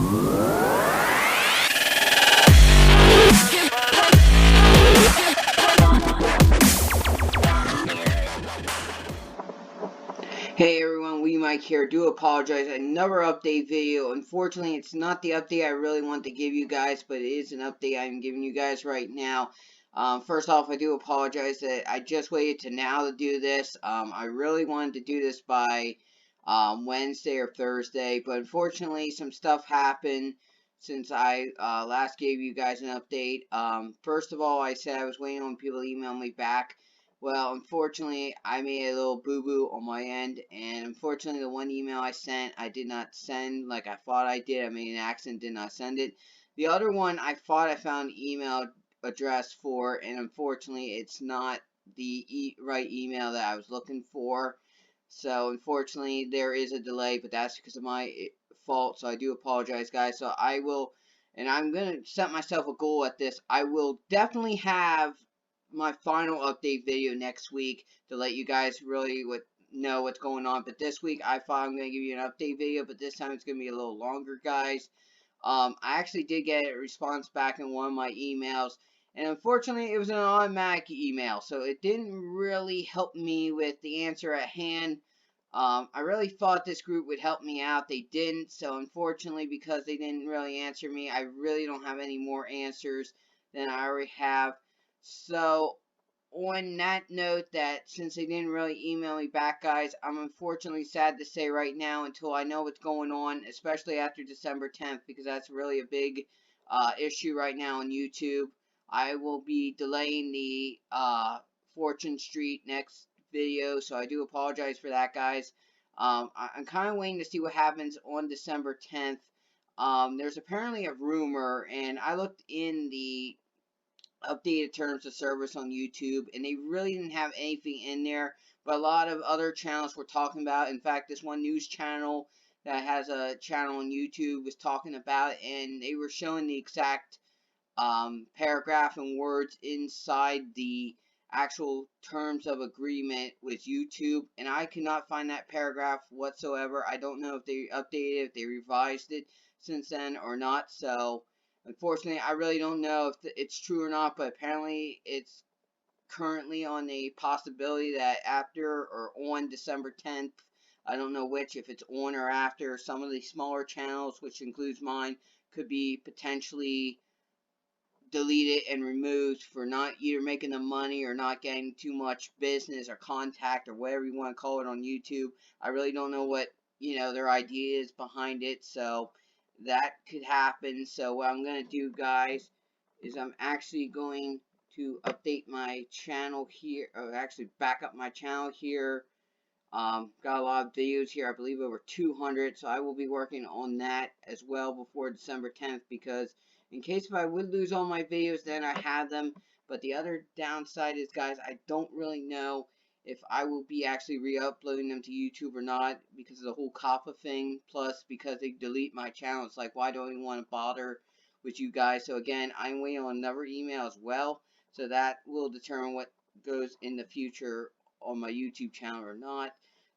Hey everyone, Wiimike here. Do apologize. Another update video. Unfortunately, it's not the update I really want to give you guys, but it is an update I'm giving you guys right now. First off, I do apologize that I just waited to now to do this. I really wanted to do this by Wednesday or Thursday, but unfortunately, some stuff happened since I last gave you guys an update. First of all, I said I was waiting on people to email me back. Well, unfortunately, I made a little boo-boo on my end, and unfortunately, the one email I sent, I did not send like I thought I did. I made an accident, did not send it. The other one, I thought I found an email address for, and unfortunately, it's not the right email that I was looking for. So, unfortunately, there is a delay, but that's because of my fault, so I do apologize, guys. So, I will, and I'm going to set myself a goal at this. I will definitely have my final update video next week to let you guys really know what's going on. But this week, I thought I'm going to give you an update video, but this time it's going to be a little longer, guys. I actually did get a response back in one of my emails, and unfortunately, it was an automatic email, so it didn't really help me with the answer at hand. I really thought this group would help me out. They didn't, so unfortunately, because they didn't really answer me, I really don't have any more answers than I already have. So, on that note, that since they didn't really email me back, guys, I'm unfortunately sad to say right now until I know what's going on, especially after December 10th, because that's really a big issue right now on YouTube. I will be delaying the Fortune Street next video, so I do apologize for that, guys. I'm kind of waiting to see what happens on December 10th. There's apparently a rumor, and I looked in the updated terms of service on YouTube, and they really didn't have anything in there, but a lot of other channels were talking about it. In fact, this one news channel that has a channel on YouTube was talking about it, and they were showing the exact paragraph and words inside the actual terms of agreement with YouTube, and I could not find that paragraph whatsoever. I don't know if they updated it, if they revised it since then or not, so unfortunately, I really don't know if it's true or not, but apparently it's currently on a possibility that after or on December 10th, I don't know which, if it's on or after, some of the smaller channels, which includes mine, could be potentially deleted and removed for not either making the money or not getting too much business or contact or whatever you want to call it on YouTube. I really don't know what, their idea is behind it, so that could happen. So what I'm going to do, guys, is I'm actually going to update my channel here, or actually back up my channel here. Got a lot of videos here, I believe over 200, so I will be working on that as well before December 10th, because in case if I would lose all my videos, then I have them. But the other downside is, guys, I don't really know if I will be actually re-uploading them to YouTube or not, because of the whole COPPA thing, plus because they delete my channel. It's like, why do I even want to bother with you guys? So again, I'm waiting on another email as well, so that will determine what goes in the future on my YouTube channel or not.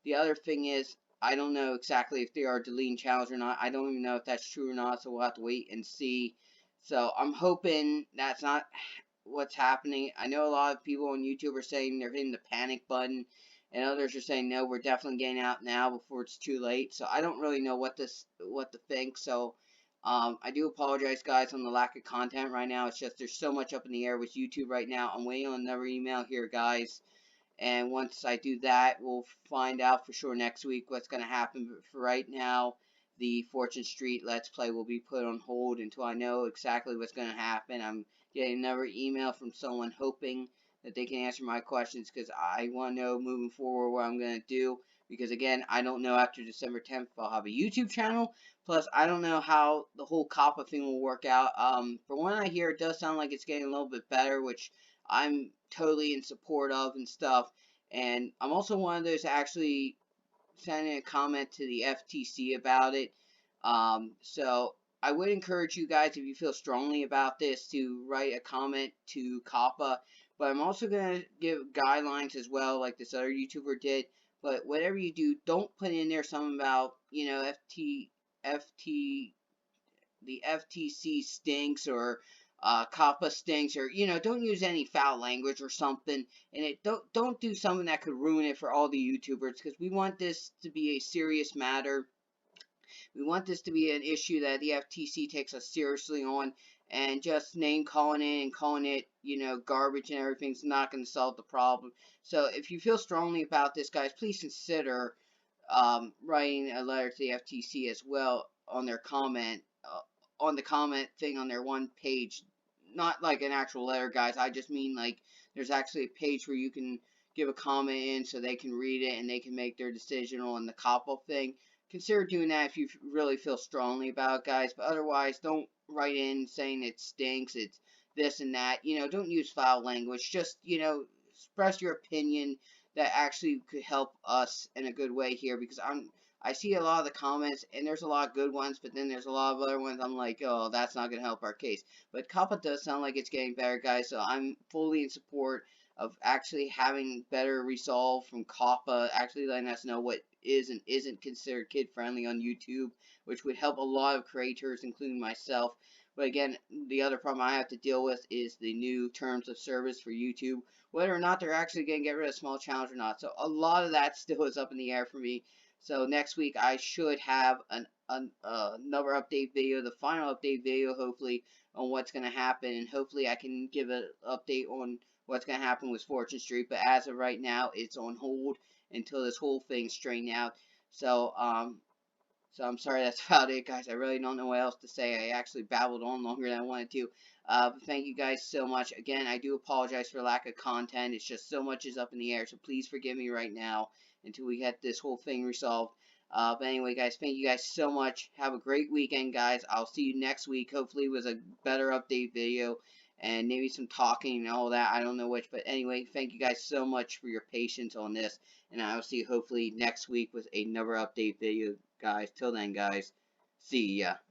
The other thing is, I don't know exactly if they are deleting channels or not. I don't even know if that's true or not, so we'll have to wait and see. So I'm hoping that's not what's happening. I know a lot of people on YouTube are saying they're hitting the panic button, and others are saying no, we're definitely getting out now before it's too late. So I don't really know what to think. So I do apologize, guys, on the lack of content right now. It's just there's so much up in the air with YouTube right now. I'm waiting on another email here, guys. And once I do that, we'll find out for sure next week what's going to happen. But for right now, the Fortune Street Let's Play will be put on hold until I know exactly what's going to happen. I'm getting another email from someone hoping that they can answer my questions, because I want to know moving forward what I'm going to do. Because again, I don't know after December 10th if I'll have a YouTube channel. Plus, I don't know how the whole COPPA thing will work out. From what I hear, it does sound like it's getting a little bit better, which I'm totally in support of and stuff. And I'm also one of those that actually sending a comment to the FTC about it. So I would encourage you guys, if you feel strongly about this, to write a comment to COPPA. But I'm also going to give guidelines as well, like this other YouTuber did. But whatever you do, don't put in there something about, FT the FTC stinks, or COPPA stinks, or don't use any foul language or something, and don't do something that could ruin it for all the YouTubers, because we want this to be a serious matter. We want this to be an issue that the FTC takes us seriously on, and just name calling it and calling it, garbage and everything's not going to solve the problem. So if you feel strongly about this, guys, please consider writing a letter to the FTC as well on their on the comment thing on their one page. Not like an actual letter, guys. I just mean like there's actually a page where you can give a comment in so they can read it and they can make their decision on the COPPA thing. Consider doing that if you really feel strongly about it, guys. But otherwise, don't write in saying it stinks, it's this and that. Don't use foul language. Just, express your opinion that actually could help us in a good way here, because I see a lot of the comments and there's a lot of good ones, but then there's a lot of other ones I'm like, oh, that's not going to help our case. But COPPA does sound like it's getting better, guys, so I'm fully in support of actually having better resolve from COPPA, actually letting us know what is and isn't considered kid friendly on YouTube, which would help a lot of creators, including myself. But again, the other problem I have to deal with is the new terms of service for YouTube, whether or not they're actually going to get rid of small channels or not. So a lot of that still is up in the air for me. So next week I should have another update video, the final update video, hopefully, on what's going to happen, and hopefully I can give an update on what's going to happen with Fortune Street. But as of right now, it's on hold until this whole thing's straightened out. So I'm sorry, that's about it, guys. I really don't know what else to say. I actually babbled on longer than I wanted to. But thank you guys so much. Again, I do apologize for lack of content. It's just so much is up in the air, so please forgive me right now until we get this whole thing resolved. But anyway, guys, thank you guys so much. Have a great weekend, guys. I'll see you next week, hopefully with a better update video and maybe some talking and all that. I don't know which, but anyway, thank you guys so much for your patience on this, and I will see you hopefully next week with another update video, guys. Till then, guys, see ya.